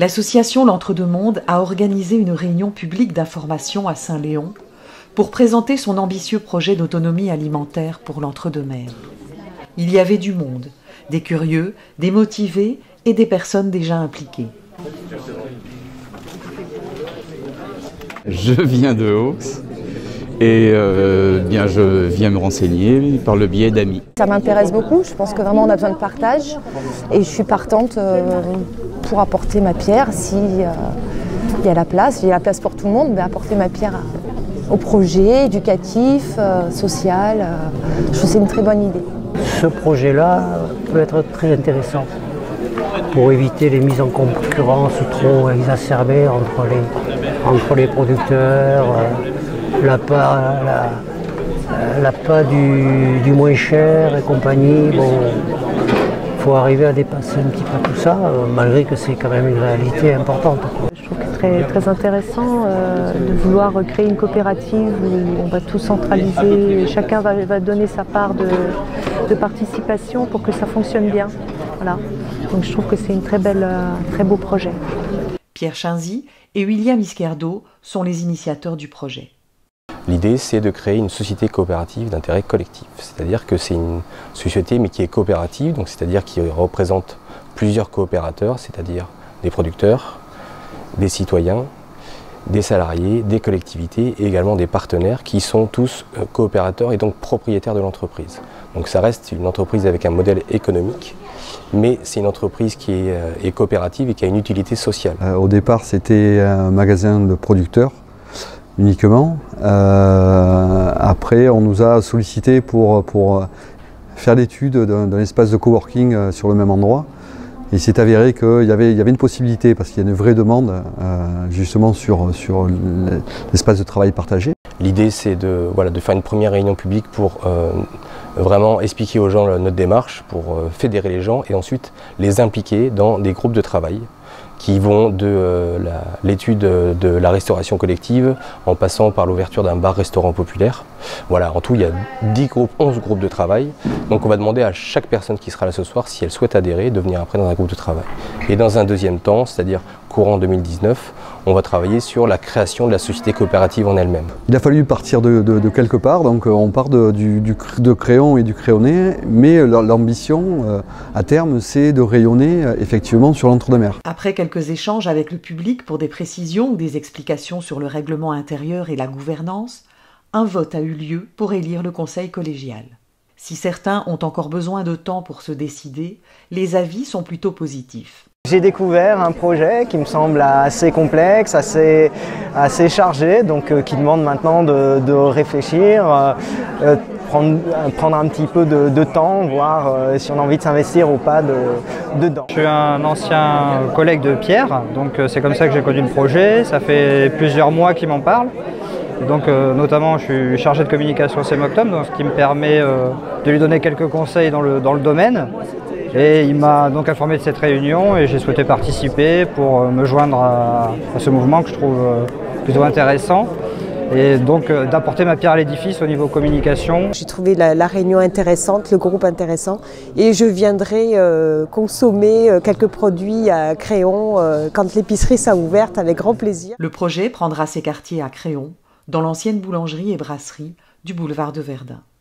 L'association L'Entre-deux-Mondes a organisé une réunion publique d'information à Saint-Léon pour présenter son ambitieux projet d'autonomie alimentaire pour l'Entre-deux-Mers. Il y avait du monde, des curieux, des motivés et des personnes déjà impliquées. Je viens de Haux et bien je viens me renseigner par le biais d'amis. Ça m'intéresse beaucoup, je pense que vraiment on a besoin de partage et je suis partante pour apporter ma pierre s'il y a la place. Il y a la place pour tout le monde, mais apporter ma pierre au projet éducatif, social, je trouve que c'est une très bonne idée. Ce projet-là peut être très intéressant pour éviter les mises en concurrence trop exacerbées entre les producteurs, l'appât du moins cher et compagnie. Bon, il faut arriver à dépasser un petit peu tout ça, malgré que c'est quand même une réalité importante. Je trouve que c'est très intéressant de vouloir créer une coopérative où on va tout centraliser, chacun va donner sa part de participation pour que ça fonctionne bien. Voilà. Donc je trouve que c'est un très beau projet. Pierre Chinzy et William Izquierdo sont les initiateurs du projet. L'idée, c'est de créer une société coopérative d'intérêt collectif. C'est-à-dire que c'est une société mais qui est coopérative, donc c'est-à-dire qui représente plusieurs coopérateurs, c'est-à-dire des producteurs, des citoyens, des salariés, des collectivités et également des partenaires qui sont tous coopérateurs et donc propriétaires de l'entreprise. Donc ça reste une entreprise avec un modèle économique, mais c'est une entreprise qui est coopérative et qui a une utilité sociale. Au départ, c'était un magasin de producteurs uniquement. Après, on nous a sollicité pour faire l'étude d'un espace de coworking sur le même endroit. Il s'est avéré qu'il y avait une possibilité, parce qu'il y a une vraie demande justement sur l'espace de travail partagé. L'idée, c'est de faire une première réunion publique pour vraiment expliquer aux gens notre démarche, pour fédérer les gens et ensuite les impliquer dans des groupes de travail qui vont de l'étude de la restauration collective en passant par l'ouverture d'un bar-restaurant populaire. Voilà, en tout, il y a 11 groupes de travail. Donc on va demander à chaque personne qui sera là ce soir, si elle souhaite adhérer, de venir après dans un groupe de travail. Et dans un deuxième temps, c'est-à-dire courant 2019, on va travailler sur la création de la société coopérative en elle-même. Il a fallu partir de quelque part, donc on part de Créon et du Créonais, mais l'ambition à terme, c'est de rayonner effectivement sur l'Entre-deux-Mers. Après quelques échanges avec le public pour des précisions ou des explications sur le règlement intérieur et la gouvernance, un vote a eu lieu pour élire le conseil collégial. Si certains ont encore besoin de temps pour se décider, les avis sont plutôt positifs. J'ai découvert un projet qui me semble assez complexe, assez chargé, donc qui demande maintenant de réfléchir, prendre un petit peu de temps, voir si on a envie de s'investir ou pas dedans. Je suis un ancien collègue de Pierre, donc c'est comme ça que j'ai connu le projet. Ça fait plusieurs mois qu'il m'en parle. Et donc notamment je suis chargé de communication CMOCTOM, donc, ce qui me permet de lui donner quelques conseils dans le domaine. Et il m'a donc informé de cette réunion et j'ai souhaité participer pour me joindre à ce mouvement que je trouve plutôt intéressant. Et donc d'apporter ma pierre à l'édifice au niveau communication. J'ai trouvé la réunion intéressante, le groupe intéressant et je viendrai consommer quelques produits à Créon quand l'épicerie sera ouverte avec grand plaisir. Le projet prendra ses quartiers à Créon, dans l'ancienne boulangerie et brasserie du boulevard de Verdun.